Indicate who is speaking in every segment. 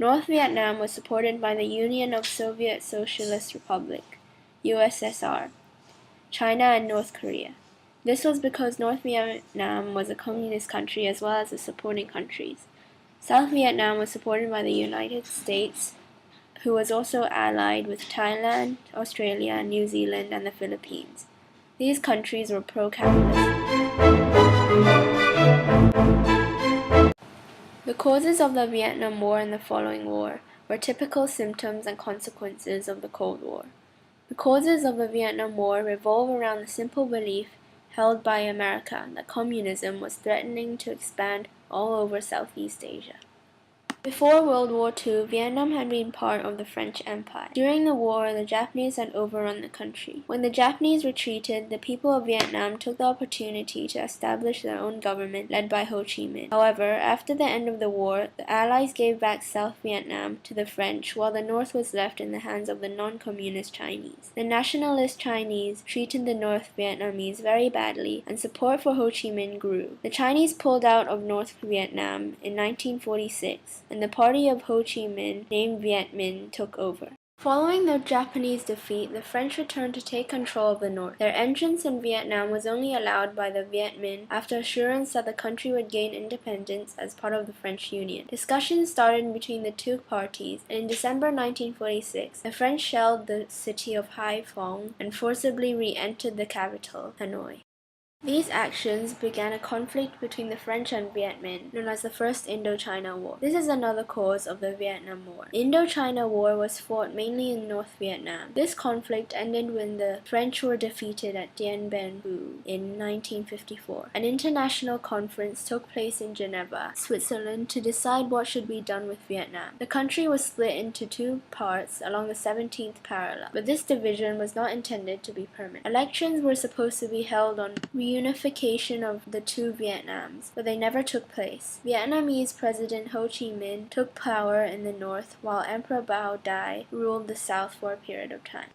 Speaker 1: North Vietnam was supported by the Union of Soviet Socialist Republic, USSR, China, and North Korea. This was because North Vietnam was a communist country as well as the supporting countries. South Vietnam was supported by the United States, who was also allied with Thailand, Australia, New Zealand, and the Philippines. These countries were pro-capitalist. The causes of the Vietnam War and the following war were typical symptoms and consequences of the Cold War. The causes of the Vietnam War revolve around the simple belief held by America that communism was threatening to expand all over Southeast Asia. Before World War II, Vietnam had been part of the French Empire. During the war, the Japanese had overrun the country. When the Japanese retreated, the people of Vietnam took the opportunity to establish their own government led by Ho Chi Minh. However, after the end of the war, the Allies gave back South Vietnam to the French, while the North was left in the hands of the non-communist Chinese. The nationalist Chinese treated the North Vietnamese very badly, and support for Ho Chi Minh grew. The Chinese pulled out of North Vietnam in 1946. And the party of Ho Chi Minh, named Viet Minh, took over. Following the Japanese defeat, the French returned to take control of the North. Their entrance in Vietnam was only allowed by the Viet Minh after assurance that the country would gain independence as part of the French Union. Discussions started between the two parties, and in December 1946, the French shelled the city of Hai Phong and forcibly re-entered the capital, Hanoi. These actions began a conflict between the French and Viet Minh, known as the First Indochina War. This is another cause of the Vietnam War. The Indochina War was fought mainly in North Vietnam. This conflict ended when the French were defeated at Dien Bien Phu in 1954. An international conference took place in Geneva, Switzerland, to decide what should be done with Vietnam. The country was split into two parts along the 17th parallel, but this division was not intended to be permanent. Elections were supposed to be held on reunification of the two Vietnams, but they never took place. Vietnamese President Ho Chi Minh took power in the north, while Emperor Bao Dai ruled the south for a period of time.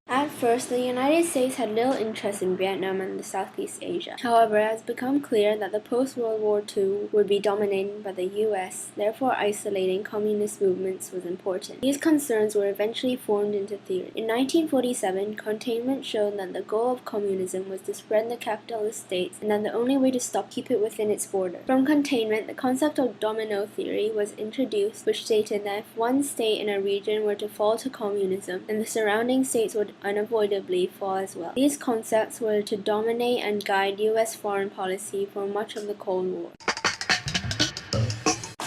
Speaker 1: At first, the United States had little interest in Vietnam and the Southeast Asia. However, it has become clear that the post-World War II would be dominated by the U.S., therefore isolating communist movements was important. These concerns were eventually formed into theory. In 1947, containment showed that the goal of communism was to spread the capitalist states and that the only way to keep it within its border. From containment, the concept of domino theory was introduced, which stated that if one state in a region were to fall to communism, then the surrounding states would unavoidably fall as well. These concepts were to dominate and guide U.S. foreign policy for much of the Cold War.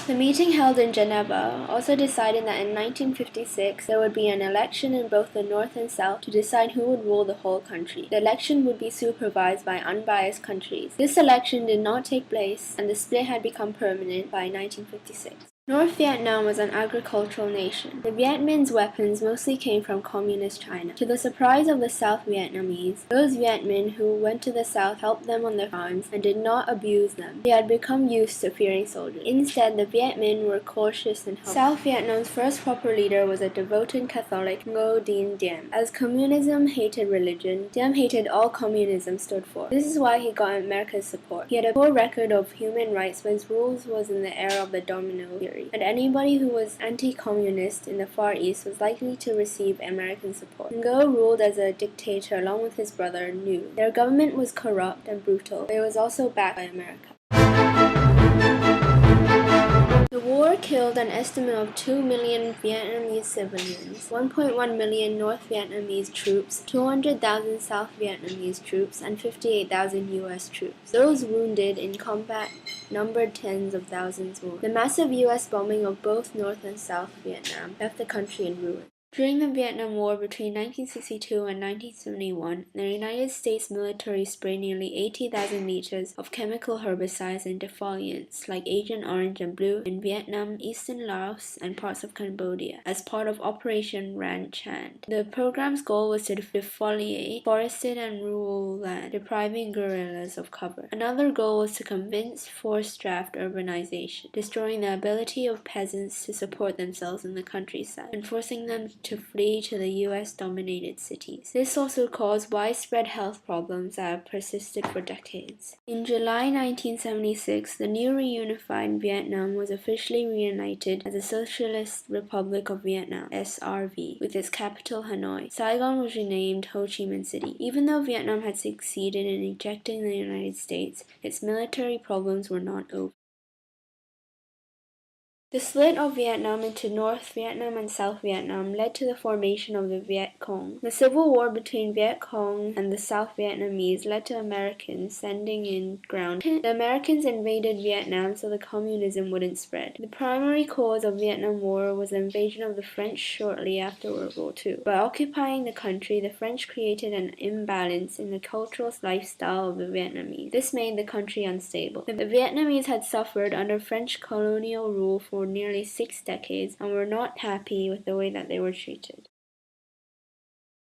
Speaker 1: The meeting held in Geneva also decided that in 1956 there would be an election in both the North and South to decide who would rule the whole country. The election would be supervised by unbiased countries. This election did not take place, and the split had become permanent by 1956. North Vietnam was an agricultural nation. The Viet Minh's weapons mostly came from communist China. To the surprise of the South Vietnamese, those Viet Minh who went to the South helped them on their farms and did not abuse them. They had become used to fearing soldiers. Instead, the Viet Minh were cautious and helpful. South Vietnam's first proper leader was a devoted Catholic, Ngo Dinh Diem. As communism hated religion, Diem hated all communism stood for. This is why he got America's support. He had a poor record of human rights, but his rules was in the era of the domino theory. And anybody who was anti-communist in the Far East was likely to receive American support. Ngo ruled as a dictator along with his brother, Nhu. Their government was corrupt and brutal, but it was also backed by America. The war killed an estimate of 2 million Vietnamese civilians, 1.1 million North Vietnamese troops, 200,000 South Vietnamese troops, and 58,000 U.S. troops. Those wounded in combat numbered tens of thousands more. The massive U.S. bombing of both North and South Vietnam left the country in ruins. During the Vietnam War between 1962 and 1971, the United States military sprayed nearly 80,000 liters of chemical herbicides and defoliants like Agent Orange and Blue in Vietnam, eastern Laos, and parts of Cambodia as part of Operation Ranch Hand. The program's goal was to defoliate forested and rural land, depriving guerrillas of cover. Another goal was to convince forced draft urbanization, destroying the ability of peasants to support themselves in the countryside, and forcing them to flee to the US-dominated cities. This also caused widespread health problems that have persisted for decades. In July 1976, the new reunified Vietnam was officially reunited as the Socialist Republic of Vietnam (SRV), with its capital Hanoi. Saigon was renamed Ho Chi Minh City. Even though Vietnam had succeeded in ejecting the United States, its military problems were not over. The split of Vietnam into North Vietnam and South Vietnam led to the formation of the Viet Cong. The civil war between Viet Cong and the South Vietnamese led to Americans sending in ground. The Americans invaded Vietnam so the communism wouldn't spread. The primary cause of Vietnam War was the invasion of the French shortly after World War II. By occupying the country, the French created an imbalance in the cultural lifestyle of the Vietnamese. This made the country unstable. The Vietnamese had suffered under French colonial rule for nearly 6 decades and were not happy with the way that they were treated.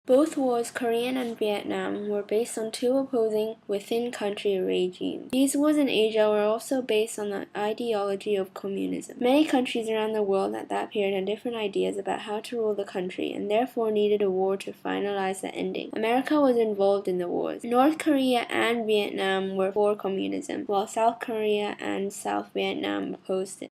Speaker 1: Both wars, Korean and Vietnam, were based on two opposing within-country regimes. These wars in Asia were also based on the ideology of communism. Many countries around the world at that period had different ideas about how to rule the country and therefore needed a war to finalize the ending. America was involved in the wars. North Korea and Vietnam were for communism, while South Korea and South Vietnam opposed it.